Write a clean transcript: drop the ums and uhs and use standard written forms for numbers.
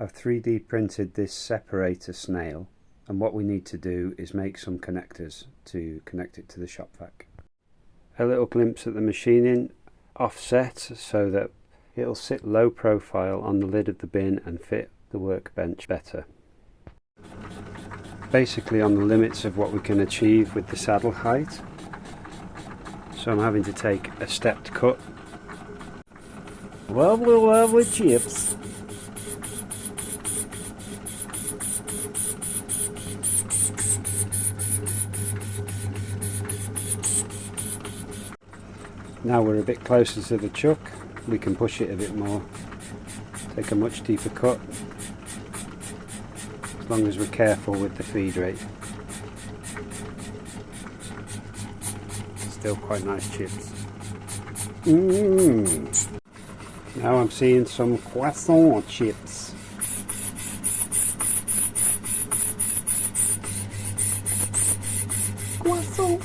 I've 3D printed this separator snail, and what we need to do is make some connectors to connect it to the shop vac. A little glimpse at the machining, offset so that it'll sit low profile on the lid of the bin and fit the workbench better. Basically on the limits of what we can achieve with the saddle height, so I'm having to take a stepped cut. Lovely, lovely chips. Now we're a bit closer to the chuck, we can push it a bit more, take a much deeper cut, as long as we're careful with the feed rate. Still quite nice chips. Now I'm seeing some croissant chips. Croissant.